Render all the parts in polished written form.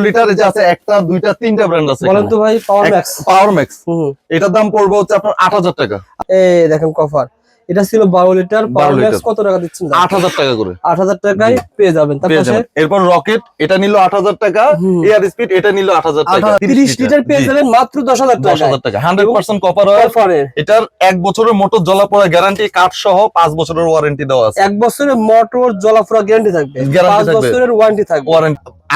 Litre যে আছে একটা দুইটা তিনটা ব্র্যান্ড আছে। বলেন তো ভাই। পাওয়ার ম্যাক্স এটার দাম পড়বে হচ্ছে আপনার ৮০০০ টাকা। এই দেখেন কভার, এটা ছিল 12 লিটার। পাওয়ার ম্যাক্স কত টাকা দিচ্ছেন? ৮০০০ টাকা করে। ৮০০০ টাকায় পেয়ে যাবেন। তারপরে এরপর রকেট এটা নিল ৮০০০ টাকা, এয়ার স্পিড এটা নিল ৮০০০ টাকা। 30 লিটার পেয়ে যাবেন মাত্র ১০০০০ টাকা। ১০০০০ টাকা 100% কপার ওয়্যার। এটার ১ বছরের মোটর জ্বলা-পোড়া গ্যারান্টি, কাঠ সহ ৫ বছরের ওয়ারেন্টি দেওয়া আছে। ১ বছরের মোটর জ্বলা-পোড়া গ্যারান্টি থাকবে, 5 বছরের ওয়ারেন্টি থাকবে।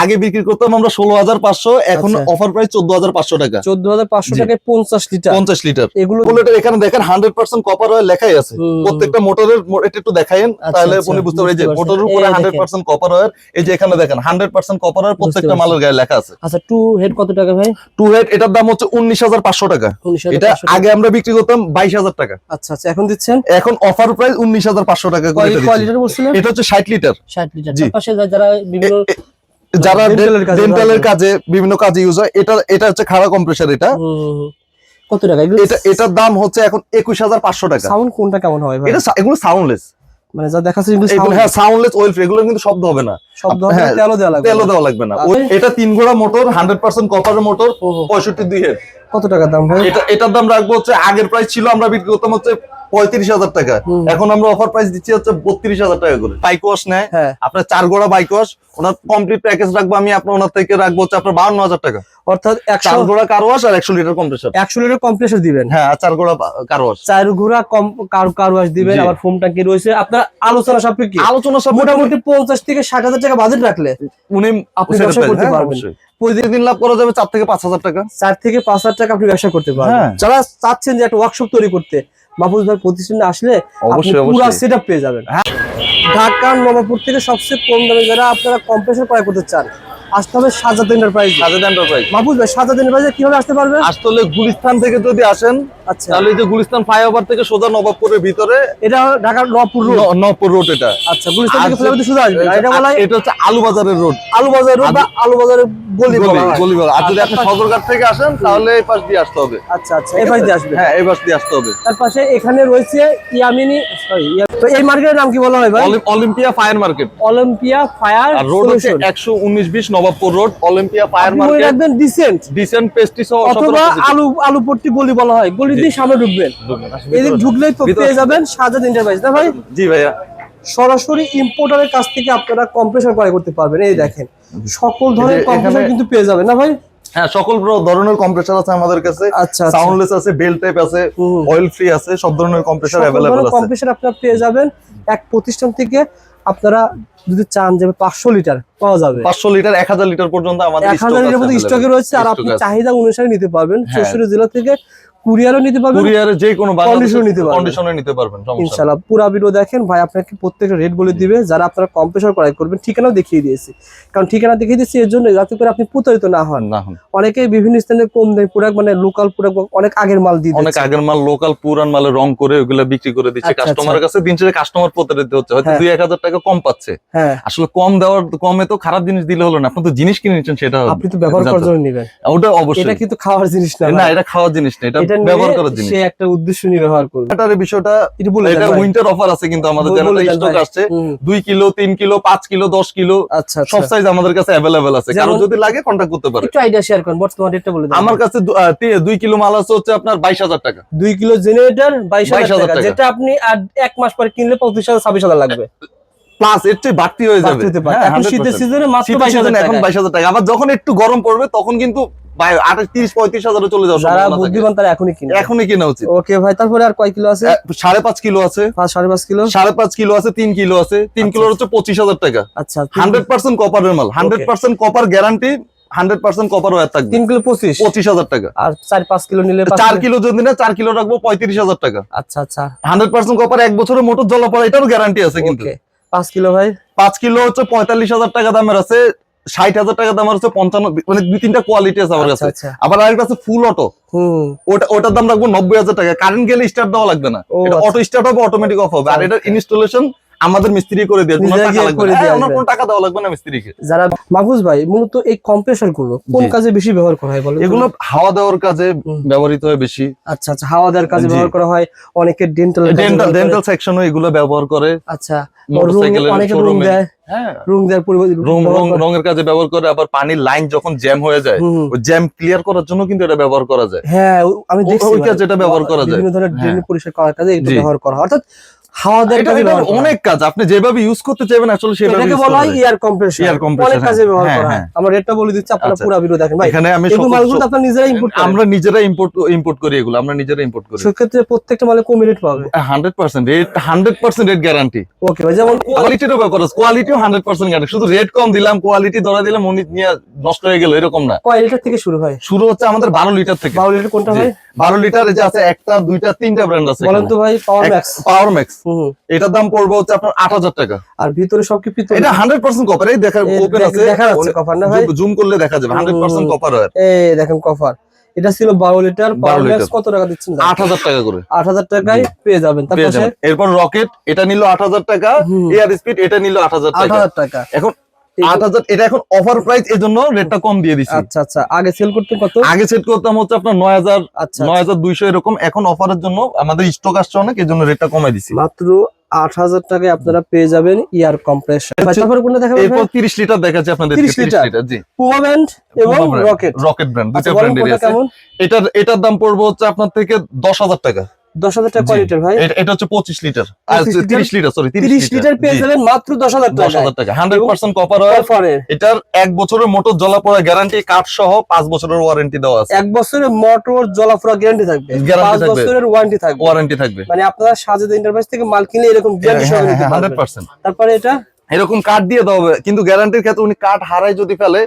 আগে বিক্রি করতাম আমরা ১৬৫০০, এখন অফার প্রাইস ১৪৫০০ টাকা। ১৪৫০০ টাকায় 50 লিটার। 50 লিটার এগুলো বুলেটের এখানে দেখেন 100% কপার ওয়্যার লেখাই আছে। প্রত্যেকটা মোটরের এটা একটু দেখায়েন, তাহলে আপনি বুঝতে পারবেন যে মোটরের উপরে 100% কপার ওয়্যার। এই যে এখানে দেখেন 100% কপার ওয়্যার প্রত্যেকটা মালের গায়ে লেখা আছে। আচ্ছা, টু হেড কত টাকা ভাই? টু হেড এটার দাম হচ্ছে ১৯৫০০ টাকা। এটা আগে আমরা বিক্রি করতাম ২২০০০ টাকা। আচ্ছা, এখন দিচ্ছেন? এখন অফার প্রাইস ১৯৫০০ টাকা করে দিচ্ছি। কয় লিটার বলছিলেন? এটা হচ্ছে ৬০ লিটার। ৬০ লিটার। পাশে যারা বিভিন্ন যারা ডেন্টালের কাজে বিভিন্ন কাজে ইউজ হয়, এটা হচ্ছে খাড়া কম্প্রেসার। এটা কত টাকা? এটার দাম হচ্ছে এখন ২১৫০০ টাকা। সাউন্ড কোনটা কেমন হয় ভাই? এগুলো সাউন্ডলেস, মানে যা দেখাচ্ছে হ্যাঁ সাউন্ডলেস ওয়েল ফ্রি। এগুলো কিন্তু শব্দ হবে না, শব্দ হবে না, তেলও দেওয়া লাগবে না। এটা ৩ ঘোড়া মোটর, 100% কপারের মোটর, ৬৫ হেড। কত টাকা দাম ভাই? এটার দাম রাখবো হচ্ছে, আগের প্রাইস ছিল আমরা বিক্রি করতাম হচ্ছে ৩৫০০০ টাকা, এখন আমরা অফার প্রাইস দিচ্ছি হচ্ছে ৩২০০০ টাকা করে। বাইক ওয়াশ নেয় আপনার ৪ ঘোড়া বাইক ওয়াশ, ওনার কমপ্লিট প্যাকেজ রাখবো আমি আপনার ওনার থেকে রাখবো হচ্ছে আপনার ৫২০০০ টাকা। অর্থাৎ ৪ ঘোড়া কার ওয়াশ আর ১০০ লিটার কম্প্রেসার। ১০০ লিটার কম্প্রেসার দিবেন? হ্যাঁ, ৪ ঘোড়া কার ওয়াশ। ৪ ঘোড়া কার ওয়াশ দিবেন। আবার ফোম ট্যাঙ্কি রয়েছে। আপনার আলোচনা সাপেক্ষে মোটামুটি ৫০ থেকে ৬০০০০ টাকা বাজেট রাখলে আপনি ব্যবসা করতে পারবেন। প্রতিদিন লাভ করা যাবে ৪ থেকে ৫০০০ টাকা। ৪ থেকে ৫০০০ টাকা আপনি ব্যবসা করতে পারবেন। যারা চাচ্ছেন যে একটা ওয়ার্কশপ তৈরি করতে, মাহফুজ ভাই প্রতিষ্ঠানে আসলে আপনি পুরো সেটআপ পেয়ে যাবেন। ঢাকা নবাবপুর থেকে সবচেয়ে কম দামে যারা আপনারা কম্প্রেসার ক্রয় করতে চান, আসতে হবে সাজাদ এন্টারপ্রাইজ। মাহফুজ ভাই, সাজাদ এন্টারপ্রাইজে কিভাবে আসতে পারবে? আসতে হলে গুলিস্তান থেকে যদি আসেন, আচ্ছা, তাহলে এই যে গুলিস্তান ফ্লাইওভার থেকে সোজা নবাবপুরের ভিতরে, এটা ঢাকার নবাবপুর রোড। এটা আচ্ছা, গুলিস্তান থেকে ফ্লাইওভার সোজা আসবে। এটা বলা হয় এটা হচ্ছে আলু বাজারের রোড। আলু বাজার রোড বা আলু বাজারের গলি বলা। আর যদি আপনি সদরঘাট থেকে আসেন, তাহলে এই পাশ দিয়ে আসতে হবে। আচ্ছা, এই পাশ দিয়ে আসবে। হ্যাঁ, এই পাশ দিয়ে আসতে হবে। তার পাশে এখানে রয়েছে ইয়ামিনী, তো এই মার্কেটের নাম কি বলা হয় ভাই? Olympia fire market. Olympia fire আর রোড হচ্ছে ১১৯-২০ Nawabpur road, Olympia fire market. একদম ডিসেন্ট পেস্টিস অথবা আলুপট্টি গলি বলা হয়। গলি দিয়ে সামনে ঢুকবেন, এদিক ঢুকলেই তো পেয়ে যাবেন সাজাদ এন্টারপ্রাইজ। না ভাই? জি ভাইয়া। সরাসরি ইম্পোর্টারের কাছ থেকে আপনারা কম্প্রেসার ক্রয় করতে পারবেন। এই দেখেন সকল ধরনের কম্প্রেসার কিন্তু পেয়ে যাবেন। না ভাই? হ্যাঁ, সকল ধরনের কম্প্রেসার আছে আমাদের কাছে। আচ্ছা, সাউন্ডলেস আছে, বেল টাইপ আছে, অয়েল ফ্রি আছে, সব ধরনের কম্প্রেসার अवेलेबल আছে। কম্প্রেসার আপনারা পেয়ে যাবেন এক প্রতিষ্ঠান থেকে। আপনারা যদি চান যে ৫০০ লিটার পাওয়া যাবে, ৫০০ লিটার ১০০০ লিটার পর্যন্ত আমাদের ১০০০ লিটার পর্যন্ত স্টকে রয়েছে। আর আপনি চাহিদা অনুসারে নিতে পারবেন। ৬৪ জেলা থেকে কুরিয়ারও নিতে পারবেন, কুরিয়ারে যে কোনো কন্ডিশনে নিতে পারবেন ইনশাআল্লাহ। পুরো ভিডিও দেখেন, ভাই আপনাকে প্রত্যেকটা রেট বলে দিবে। যারা আপনারা কম্প্রেসার ক্রয় করবেন, ঠিকানাও দেখিয়ে দিয়েছি। কারণ ঠিকানা দেখিয়ে দিয়েছি এর জন্য, যাতে করে আপনি প্রতারিত না হন। অনেকেই বিভিন্ন স্থানে কম দামে প্রোডাক্ট, মানে লোকাল প্রোডাক্ট, অনেক আগের মাল দিয়ে দিচ্ছে। অনেক আগের মাল, লোকাল পুরান মালে রং করে ওগুলা বিক্রি করে দিচ্ছে কাস্টমারের কাছে। দিন শেষে কাস্টমার প্রতারিত হচ্ছে, হয়তো ২-১ টাকা কম পাচ্ছে। আসলে কমে তো খারাপ জিনিস দিলে হলো না। আপনি তো জিনিস কিনে নিচ্ছেন, সেটা আপনি তো ব্যবহার করার জন্য নেবেন। ওটা অবশ্যই, এটা কিন্তু খাওয়ার জিনিস না। না, এটা খাওয়ার জিনিস না, এটা ব্যবহার করার জিনিস। সে একটা উদ্দেশ্য নিয়ে ব্যবহার করবে। এটার বিষয়টা এটা উইন্টার অফার আছে কিন্তু আমাদের যারা স্টক আসছে 2 কিলো 3 কিলো 5 কিলো 10 কিলো সব সাইজ আমাদের কাছে अवेलेबल আছে। কারণ যদি লাগে কন্টাক্ট করতে পারে। একটু আইডিয়া শেয়ার করুন, বর্তমান রেটটা বলে দেন। আমার কাছে 2 কিলো মাল আছে হচ্ছে আপনার 22000 টাকা। 2 কিলো জেনারেটর 22000 টাকা, যেটা আপনি আর 1 মাস পরে কিনলে 25000 26000 লাগবে। প্লাস এর চেয়ে বাড়তি হয়ে যাবে। এখন শীতের সিজনে মাত্র 22000 টাকা। এখন 22000 টাকা। আবার যখন একটু গরম পড়বে তখন কিন্তু 30-35 চলে যাবে। যারা বুদ্ধিমান তারা এখনই কিনা উচিত। ওকে ভাই, তারপরে আর কয় কিলো আছে? 5.5 কিলো আছে। 5.5 কিলো 5.5 কিলো আছে, 3 কিলো আছে। 3 কিলো হচ্ছে 25000 টাকা। আচ্ছা, 100% কপারের মাল, 100% কপার গ্যারান্টি, 100% কপার ওয়্যার থাকবে। 3 কিলো 25000 টাকা। আর 4-5 কিলো নিলে 4 কিলো যদি না 4 কিলো রাখবো 35000 টাকা। আচ্ছা, 100% কপার, 1 বছরের মোটর জ্বলা-পোড়া এটারও গ্যারান্টি আছে কিন্তু। 5 কিলো ভাই? 5 কিলো হচ্ছে 45000 টাকা দামের আছে, 60000 টাকা দামের আছে, 55, মানে 2-3টা কোয়ালিটি আছে আমার কাছে। আবার আরেকটা আছে ফুল অটো, ওটার দাম রাখবো 90000 টাকা। কারেন্ট গেলে স্টার্ট দেওয়া লাগবে না, এটা অটো স্টার্ট হবে, অটোমেটিক অফ হবে। আর এটার ইনস্টলেশন আমাদের মিস্ত্রি করে দিয়ে, কোনো টাকা দেওয়া লাগবে না মিস্ত্রিকে। যারা মাহফুজ ভাই, মূলত এই কম্প্রেসার গুলো কোন কাজে বেশি ব্যবহার করা হয় বলেন? এগুলো হাওয়া দেওয়ার কাজে ব্যবহৃত হয় বেশি। আচ্ছা, হাওয়া দেওয়ার কাজে ব্যবহার করা হয়। অনেকে ডেন্টাল সেকশনও এগুলো ব্যবহার করে। আচ্ছা, মোটরসাইকেলের শোরুমে রঙের কাজে ব্যবহার করে, আবার পানির লাইন যখন জ্যাম হয়ে যায় ওই জ্যাম ক্লিয়ার করার জন্য কিন্তু এটা ব্যবহার করা যায়। হ্যাঁ আমি দেখছি ওই কাজে এটা ব্যবহার করা যায়, বিভিন্ন ধরনের ড্রেন পরিষ্কার করার কাজে এটা ব্যবহার করা হয়। অর্থাৎ হাওয়া দেওয়ার কাজে ব্যবহার করা হয়। অনেক কাজ আপনি যেভাবে ইউজ করতে চাইবেন আসলে সেভাবে এটাকে ইউজ বলা করা হয় যায়। Air compressor. এয়ার কম্প্রেসর অনেক কাজে ব্যবহার হ্যাঁ, করা হয়। হ্যাঁ। আমরা রেটটা বলে দিচ্ছি, আপনারা আচ্ছা। পুরো ভিডিও দেখেন ভাই। এখানে আমি এই মালগুলো আপনারা নিজেরা ইম্পোর্ট করেন? আমরা নিজেরা ইম্পোর্ট করি, এগুলো আমরা নিজেরা ইম্পোর্ট করি। সেক্ষেত্রে প্রত্যেকটা মালে কম রেট পাবে 100% রেট, 100% রেট গ্যারান্টি। ওকে ভাই, যেমন কোয়ালিটিরও ব্যাপার আছে, কোয়ালিটিও 100% গ্যারান্টি। শুধু রেট কম দিলাম, কোয়ালিটি ধরা দিলাম, উনি নিয়ে নষ্ট হয়ে গেল এরকম না। কয় লিটার থেকে শুরু হয়? শুরু হচ্ছে আমাদের 12 লিটার থেকে। 12 লিটার কোনটা ভাই? 12 লিটার যে আছে, একটা দুইটা তিনটা ব্র্যান্ড আছে। বলেন তো ভাই। পাওয়ার ম্যাক্স। পাওয়ার ম্যাক্স, এটার দাম পড়বে হচ্ছে আপনার 8000 টাকা। আর ভিতরে সব কি পিতল? এটা 100% কপার। এই দেখেন ওপেন আছে, দেখা যাচ্ছে কপার না ভাই? জুম করলে দেখা যাবে 100% কপার হয়। এই দেখেন কপার। এটা ছিল 12 লিটার। পাওয়ার ম্যাক্স কত টাকা দিচ্ছেন? 8000 টাকা করে। 8000 টাকায় পেয়ে যাবেন। তারপরে এরপর রকেট, এটা নিল 8000 টাকা। এয়ার স্পিড, এটা নিল 8000 টাকা। 8000 টাকা। এখন 8000, এটা এখন অফার প্রাইস, এজন্য রেটটা কম দিয়ে দিছি। আচ্ছা আচ্ছা। আগে সেল করতে কত? আগে সেট করতাম হচ্ছে আপনার 9000, আচ্ছা 9200 এরকম। এখন অফারের জন্য আমাদের স্টক আসছে অনেক, এজন্য রেটটা কমাই দিছি। মাত্র 8000 টাকায় আপনারা পেয়ে যাবেন এয়ার কম্প্রেসর। তারপর কোনটা দেখাবেন? এরপর 30 লিটার দেখাচ্ছি আপনাদের। 30 লিটার জি। পুমা ব্র্যান্ড এবং রকেট ব্র্যান্ড, দুটো আচ্ছা, ব্র্যান্ডেরই আছে। এটার দাম পড়বে হচ্ছে আপনার থেকে 10000 টাকা। 10000 টাকা কয় লিটার ভাই? এটা হচ্ছে 25 লিটার, 30 লিটার, সরি 30 লিটার পেয়ে যাবেন মাত্র 10000 টাকা। 10000 টাকা। 100% কপার হয়। এটার 1 বছরের মোটর জ্বলাপোড়া গ্যারান্টি, কাঠ সহ 5 বছরের ওয়ারেন্টি দেওয়া আছে। 1 বছরের মোটর জ্বলাপোড়া গ্যারান্টি থাকবে, 5 বছরের ওয়ারেন্টি থাকবে। মানে আপনারা সাজেদ এন্টারপ্রাইজ থেকে মাল কিনলে এরকম গ্যারান্টি সহ নিতে পারবেন 100%। তারপরে এটা এরকম কার্ড দিয়ে দেওয়া হবে, কিন্তু গ্যারান্টির ক্ষেত্রে উনি কার্ড হারায় যদি ফেলে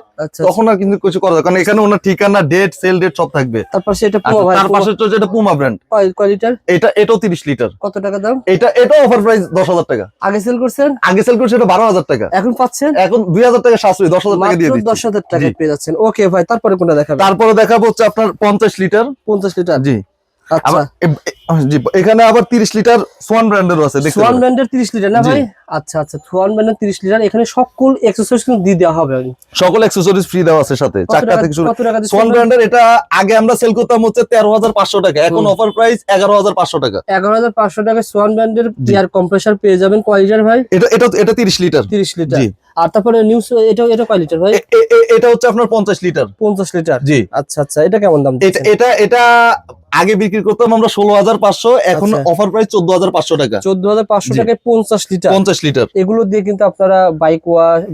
তখন আর কিন্তু কিছু করা যাবে, কারণ এখানে ওনার ঠিকানা, ডেট, সেল ডেট সব থাকবে। তারপর সেটা পুমা ভাই। তার পাশে তো যেটা পুমা ব্র্যান্ড, কয় লিটার? এটাও 30 লিটার। কত টাকা দাম? এটা অফার প্রাইস 10000 টাকা। আগে সেল করছেন? আগে সেল করছে এটা 12000 টাকা। এখন পাচ্ছেন? এখন 2000 টাকা সাশ্রয়ী, 10000 টাকা দিয়ে দিচ্ছি। 10000 টাকা পেয়ে যাচ্ছেন। ওকে ভাই, তারপরে কোনটা দেখাবেন? তারপরে দেখাবো হচ্ছে আপনার 50 লিটার। 50 লিটার জি। আচ্ছা জি, এখানে আবার 30 লিটার সোয়ান ব্র্যান্ডেরও আছে। সোয়ান ব্র্যান্ডের 30 লিটার না ভাই? আচ্ছা আচ্ছা, সোয়ান ব্র্যান্ডের 30 লিটার। এখানে সকল অ্যাকসেসরিজ কিন্তু দিয়ে দেওয়া হবে। সকল অ্যাকসেসরিজ ফ্রি দেওয়া আছে সাথে, চাকা থেকে শুরু। কত টাকা দিচ্ছেন? সোয়ান ব্র্যান্ডের এটা আগে আমরা সেল করতাম হচ্ছে 13500 টাকা, এখন অফার প্রাইস 11500 টাকা। 11500 টাকা সোয়ান ব্র্যান্ডের এয়ার কম্প্রেসর পেয়ে যাবেন। কয় লিটার ভাই? এটা 30 লিটার। 30 লিটার। আর তারপরে নিউজ, এটা কয় লিটার ভাই? এটা হচ্ছে আপনার 50 লিটার। 50 লিটার। জি। আচ্ছা আচ্ছা, এটা কেমন দাম? এটা আগে বিক্রি করতাম আমরা 16500, এখন অফার প্রাইস 14500 টাকা। 14500 টাকায় 50 লিটার। 50 লিটার। এগুলো দিয়ে কিন্তু আপনারা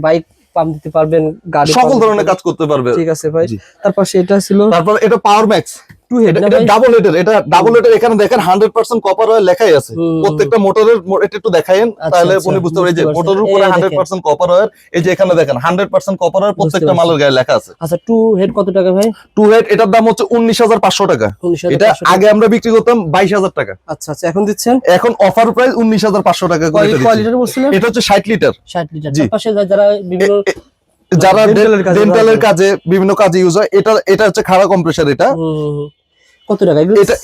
বাইক পাম্প দিতে পারবেন, গাড়ি সকল ধরনের কাজ করতে পারবে। ঠিক আছে ভাই। তারপর সেটা ছিল, তারপর এটা পাওয়ার ম্যাক্স 2 হেড না ভাই? ডাবল হেডের। এটা ডাবল হেডের, এখানে দেখেন 100% কপার অয়েল লেখাই আছে প্রত্যেকটা মোটরের। এটা একটু দেখায়েন, তাহলে উনি বুঝতে পারবেন যে মোটরের উপরে 100% কপার অয়েল। এই যে এখানে দেখেন 100% কপার অয়েল প্রত্যেকটা মালের গায়ে লেখা আছে। আচ্ছা, 2 হেড কত টাকা ভাই? 2 হেড এটার দাম হচ্ছে 19500 টাকা। এটা আগে আমরা বিক্রি করতাম 22000 টাকা। আচ্ছা আচ্ছা, এখন দিচ্ছেন? এখন অফার প্রাইস 19500 টাকা করে দিচ্ছি। কয় লিটার বলছিলেন? এটা হচ্ছে 60 লিটার। 60 লিটার। পাশে যারা বিভিন্ন ডেন্টালের কাজে বিভিন্ন কাজে ইউজ হয়, এটা হচ্ছে খাড়া কম্প্রেসর। এটা কত টাকা?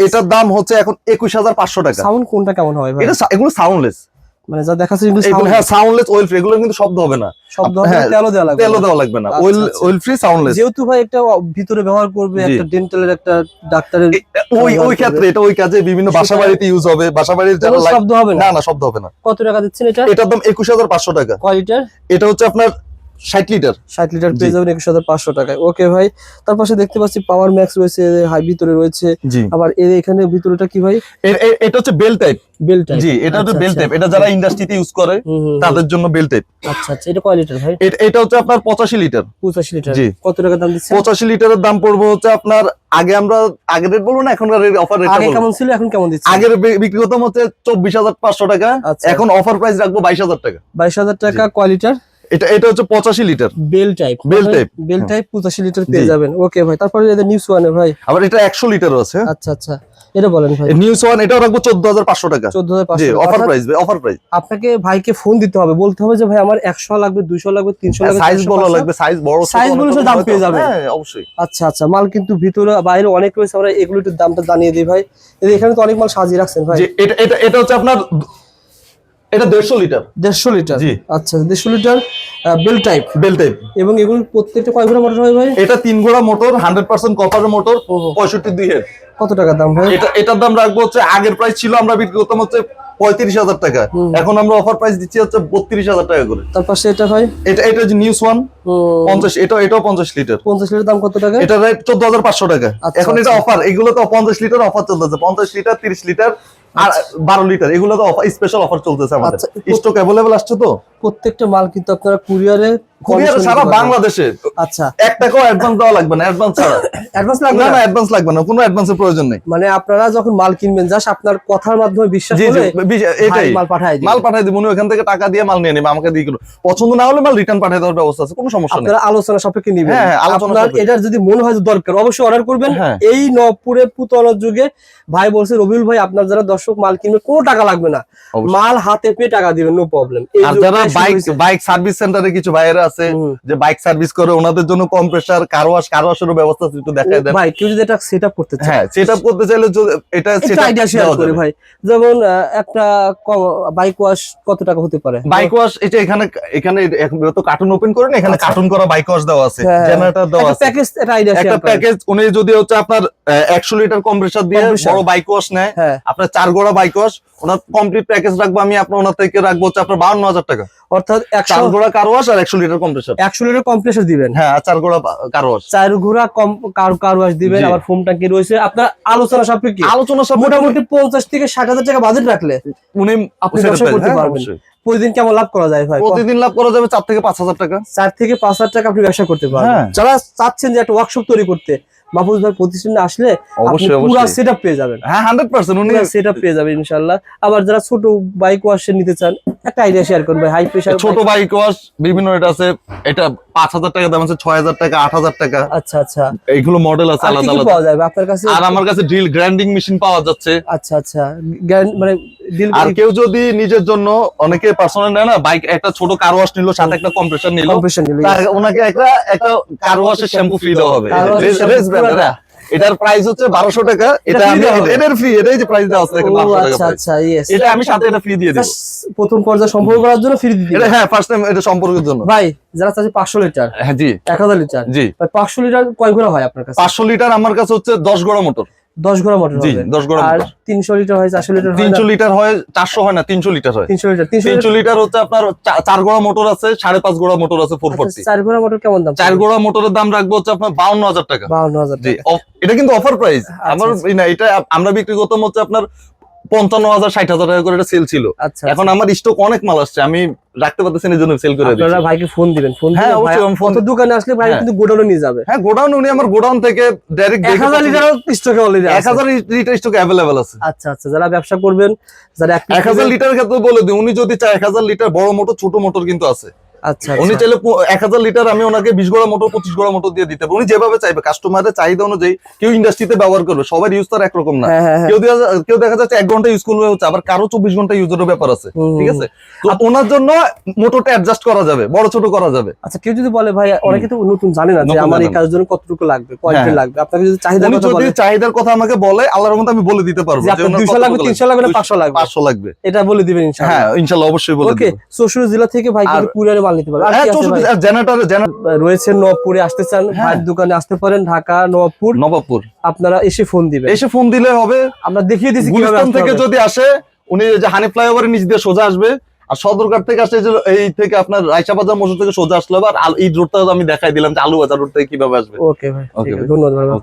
এটার দাম হচ্ছে এখন 21500 টাকা। সাউন্ড কোনটা কেমন হয় ভাই? এগুলো সাউন্ডলেস, মানে যা দেখাচ্ছে সাউন্ডলেস ওয়েল ফ্রি। এগুলো কিন্তু শব্দ হবে না, শব্দ হবে না, তেলও দেওয়া লাগবে না। Well free soundless. যেহেতু ভাই একটা ভিতরে ব্যবহার করবে, একটা ডেন্টালের, একটা ডাক্তারের, ওই ক্ষেত্রে এটা ওই কাজে বিভিন্ন বাসাবাড়িতে ইউজ হবে। বাসাবাড়ির যারা শব্দ হবে না। না, শব্দ হবে না। কত টাকা দিচ্ছেন এটা? এটার দাম 21500 টাকা। কয় লিটার? এটা হচ্ছে আপনার 60 লিটার। 60 লিটার পেয়ে যাবেন 21500 টাকায়। ওকে ভাই, তার পাশে দেখতে পাচ্ছি পাওয়ার ম্যাক্স রয়েছে, হাই ভিতরে রয়েছে। আবার এর এখানে ভিতরেটা কি ভাই? এটা হচ্ছে বেল টাইপ। জি, এটা হচ্ছে বেল টাইপ। এটা যারা ইন্ডাস্ট্রিতে ইউজ করে তাদের জন্য বেল টাইপ। আচ্ছা আচ্ছা, এটা কয় লিটার ভাই? এটা হচ্ছে আপনার 85 লিটার। 85 লিটার। জি। কত টাকা দাম দিচ্ছেন? 85 লিটারের দাম পড়বে হচ্ছে আপনার, আগের রেট বলবো না, এখনকার অফার রেট। আগে কেমন ছিল, এখন কেমন দিচ্ছেন? আগের বিক্রি করতাম হচ্ছে 24500 টাকা, এখন অফার প্রাইস রাখবো 22000 টাকা। 22000 টাকা। কয় লিটার? এটা হচ্ছে 85 লিটার। বেল টাইপ 85 লিটার পেয়ে যাবেন। ওকে ভাই, তারপরে এটা নিউজ ওয়ানে ভাই। আবার এটা 100 লিটারও আছে। আচ্ছা আচ্ছা, এটা বলেন ভাই। নিউজ ওয়ান এটাও রাখবো 14500 টাকা। 14500। জি, অফার প্রাইস। Offer price. আপনাকে ভাইকে ফোন দিতে হবে, বলতে হবে যে ভাই আমার 100 লাগবে, 200 লাগবে, 300 লাগবে, সাইজ বলা লাগবে, সাইজ বড় সাইজ বলে দাম পেয়ে যাবে। হ্যাঁ অবশ্যই। আচ্ছা আচ্ছা, মাল কিন্তু ভিতরে বাইরে অনেক রয়েছে, আমরা এগুলো একটু দামটা জানিয়ে দিই ভাই। এখানে তো অনেক মাল সাজিয়ে রাখছেন ভাই। জি, এটা হচ্ছে আপনার, এটা 150 লিটার। 150 লিটার। জি। আচ্ছা, 150 লিটার বেল টাইপ। এবং এগুলো প্রত্যেকটা কয় ঘোড়া মোটর হয় ভাই? এটা 3 ঘোড়া মোটর, 100% কপারের মোটর, 65 2 হেড। কত টাকা দাম ভাই? এটার দাম রাখবো হচ্ছে, আগের প্রাইস ছিল আমরা বিক্রি করতাম হচ্ছে 35,000 টাকা, এখন আমরা অফার প্রাইস দিচ্ছি হচ্ছে 32,000 টাকা করে। তারপর এটা ভাই, এটা যে নিউজ ওয়ান 50, এটাও 50 লিটার। 50 লিটার দাম কত টাকা? এটা রেট 14,500 টাকা। এখন এটা অফার, এগুলো তো 50 লিটার অফার চলতেছে, 50 লিটার 30 লিটার আর 12 লিটার, এগুলো তো স্পেশাল অফার চলতেছে আমাদের। স্টক अवेलेबल আসছে তো, প্রত্যেকটা মাল কিন্তু আপনারা কুরিয়ারে সারা বাংলাদেশে। আচ্ছা, 1 টাকাও অ্যাডভান্স দেওয়া লাগবে না, অ্যাডভান্স ছাড়া। অ্যাডভান্স লাগবে না, অ্যাডভান্স লাগবে না, কোনো অ্যাডভান্সের প্রয়োজন নেই। মানে আপনারা যখন মাল কিনবেন জাস্ট আপনার কথার মাধ্যমে বিশ্বাস করে এটাই মাল পাঠায় দিব, উনি ওখান থেকে টাকা দিয়ে মাল নিয়ে নেবে, আমাকে দিয়ে দিল। পছন্দ না হলে মাল রিটার্ন পাঠিয়ে দেওয়ার ব্যবস্থা আছে, কোনো সমস্যা নেই। আপনারা আলোচনা সাপেক্ষে নেবেন। হ্যাঁ, আলোচনা সাপেক্ষে। এটার যদি মনে হয় দরকার অবশ্যই অর্ডার করবেন। এই নবপুরে পুতলার যুগে ভাই বলছে, রবিউল ভাই আপনার যারা দর্শক মাল কিনবে কোনো টাকা লাগবে না, মাল হাতে পেয়ে টাকা দিবেন, নো প্রবলেম। আর যারা বাইক সার্ভিস সেন্টারে কিছু ভাইয়েরা আছে যে বাইক সার্ভিস করে, ওনাদের জন্য কম্প্রেসার কার ওয়াশেরও ব্যবস্থা একটু দেখায় দেন ভাই। কেউ যদি এটা সেটআপ করতে চায়, হ্যাঁ সেটআপ করতে চাইলে এটা আইডিয়া শেয়ার করে ভাই। যেমন একটা বাইক ওয়াশ কত টাকা হতে পারে? বাইক ওয়াশ এটা এখানে তো কার্টুন ওপেন করেন, এখানে কার্টুন করা বাইক ওয়াশ দেওয়া আছে, জেনারেটর দেওয়া আছে, প্যাকেজ। এটা আইডিয়া শেয়ার একটা প্যাকেজ। উনি যদি হচ্ছে আপনার 100 লিটার কম্প্রেসার দিয়ে বড় বাইক ওয়াশ নেয়, আপনার 4 গোড়া বাইক ওয়াশ, ওনার কমপ্লিট প্যাকেজ রাখবো আমি আপনার ওনার থেকে রাখবো হচ্ছে আপনার 52,000 টাকা। অর্থাৎ 4 গোড়া কার ওয়াশ আর 100 লিটার কম্প্রেসার। 100 লিটার কম্প্রেসার দিবেন, হ্যাঁ, 4 গোড়া কার ওয়াশ, 4 গোড়া কার ওয়াশ দিবেন। আবার ফোম ট্যাঙ্কি রয়েছে। আপনার আলোচনা সাপেক্ষে মোটামুটি 50 থেকে 60,000 টাকা বাজেট রাখলে উনি আপনি ব্যবসা করতে পারবেন। প্রতিদিন কেমন লাভ করা যায় ভাই? প্রতিদিন লাভ করা যাবে 4 থেকে 5,000 টাকা। 4 থেকে 5,000 টাকা আপনি ব্যবসা করতে পারবেন। যারা চাচ্ছেন যে একটা ওয়ার্কশপ তৈরি করতে, মাহফুজ ভাই প্রতিষ্ঠানে আসলে আপনি পুরো সেটআপ পেয়ে যাবেন। হ্যাঁ, 100% উনি সেটআপ পেয়ে যাবেন ইনশাআল্লাহ। আবার যারা ছোট বাইক ওয়াশ নিতে চান, একটা আইডিয়া শেয়ার করুন ভাই। হাই প্রেসার ছোট বাইক ওয়াশ বিভিন্ন রেট আছে, এটা 5,000 টাকা দাম আছে, 6,000 টাকা, 8,000 টাকা। আচ্ছা আচ্ছা, এইগুলো মডেল আছে আলাদা আলাদা পাওয়া যাবে আপনার কাছে। আর আমার কাছে ড্রিল গ্রাইন্ডিং মেশিন পাওয়া যাচ্ছে। আচ্ছা আচ্ছা, মানে আর কেউ যদি নিজের জন্য, অনেকে পার্সোনাল নেয় না, বাইক একটা ছোট কার ওয়াশ নিল, সাথে একটা কম্প্রেসার নিল, ওনাকে একটা কার ওয়াশের শ্যাম্পু ফ্রি দেওয়া হবে। এটার প্রাইস হচ্ছে 1200 টাকা। এটা আমি এটার ফ্রি, এটাই যে প্রাইস দেওয়া আছে দেখেন 1200 টাকা। আচ্ছা আচ্ছা, ইয়েস, এটা আমি সাথে এটা ফ্রি দিয়ে দেব। প্রথম পর্যায়ে সম্পর্ক করার জন্য ফ্রি দিতে। এটা হ্যাঁ, ফার্স্ট টাইম এটা সম্পর্কের জন্য। ভাই যারা চাচ্ছে 500 লিটার, হ্যাঁ জি, 1000 লিটার, জি ভাই 500 লিটার কয় ঘোড়া হয় আপনার কাছে? 500 লিটার আমার কাছে হচ্ছে 10 গোড়া মোটর। 10 ঘোড়া মোটর জি, হবে। 10 গোড়া আর মোটর। 300 লিটার হয়, 400 লিটার হয়, 300 লিটার হয়, 400 হয় না, 300 লিটার হয়। 300 লিটার হচ্ছে আপনার 4 গোড়া মোটর আছে, 5.5 গোড়া মোটর আছে, 440। 4 ঘোড়া মোটর কেমন দাম? 4 গোড়া মোটরের দাম রাখবো হচ্ছে আপনার 52,000 টাকা। 52,000 জি, টাকা। এটা কিন্তু অফার প্রাইস আমার না, এটা আমরা বিক্রি করতাম হচ্ছে আপনার 55,000 60,000 টাকা করে এটা সেল ছিল। এখন আমার স্টক অনেক মাল আসছে, আমি রাখতে পারতেছি না, এজন্য সেল করে দিচ্ছি। আপনারা ভাইকে ফোন দিবেন। হ্যাঁ অবশ্যই, ফোন তো দোকানে আসলে ভাই কিন্তু গোডাউনে নিয়ে যাবে। হ্যাঁ, গোডাউন উনি আমার গোডাউন থেকে ডাইরেক্ট 1000 লিটার স্টকে অলরেডি আছে। 1000 লিটার স্টক अवेलेबल আছে। আচ্ছা আচ্ছা, যারা ব্যবসা করবেন, যারা 1000 লিটার ক্ষেত্রে বলে দিই, উনি যদি চায় 1000 লিটার বড় মোটর ছোট মোটর কিন্তু আছে। আচ্ছা, উনি চাইলে 1000 লিটার আমি ওনাকে 20 গোড়া মোটর 25 গোড়া মোটর দিয়ে দিতে পারি, উনি যেভাবে চাইবে। কাস্টমারের চাহিদা অনুযায়ী কেউ ইন্ডাস্ট্রিতে ব্যবহার করবে, সবার ইউজ তো একরকম না। কেউ দেখা যাচ্ছে 1 ঘন্টা ইউজ করবে হচ্ছে, আবার কারো 24 ঘন্টা ইউজের ব্যাপার আছে, ঠিক আছে? তো ওনার জন্য মোটরটা অ্যাডজাস্ট করা যাবে, বড় ছোট করা যাবে। আচ্ছা, কেউ যদি বলে ভাই অনেকে তো নতুন জানে না যে আমার এই কাজের জন্য কতটুকু লাগবে, কোয়ান্টিটি লাগবে, আপনাকে যদি চাহিদার কথা আমাকে বলে, আল্লাহর রহমতে আমি বলে দিতে পারবো যে 200 লাগবে, 300 লাগবে না 500 লাগবে, 500 লাগবে, এটা বলে দিবেন ইনশাআল্লাহ। হ্যাঁ ইনশাআল্লাহ অবশ্যই বলে দেব। ওকে, শ্বশুর জেলা থেকে ভাই কিন্তু কুরিয়ারে মাল নিতে পারবে। হ্যাঁ, জেনারেটর রয়েছে নবপুরে, আসতে চান ভাইয়ের দোকানে আসতে পারেন, ঢাকা নবাবপুর। আপনারা এসে ফোন দিবেন, এসে ফোন দিলে হবে। আমরা দেখিয়ে দিচ্ছি গুলিস্তান থেকে যদি আসে, উনি যে হানি ফ্লাইওভারের নিচ দিয়ে সোজা আসবে, আর সদরঘাট থেকে আসে যে এই থেকে আপনার রায়শা বাজার মসজিদ থেকে সোজা আসলে, আর এই রোডটা আমি দেখাই দিলাম যে আলু বাজার রোড থেকে কিভাবে আসবে। ওকে ভাই, ধন্যবাদ।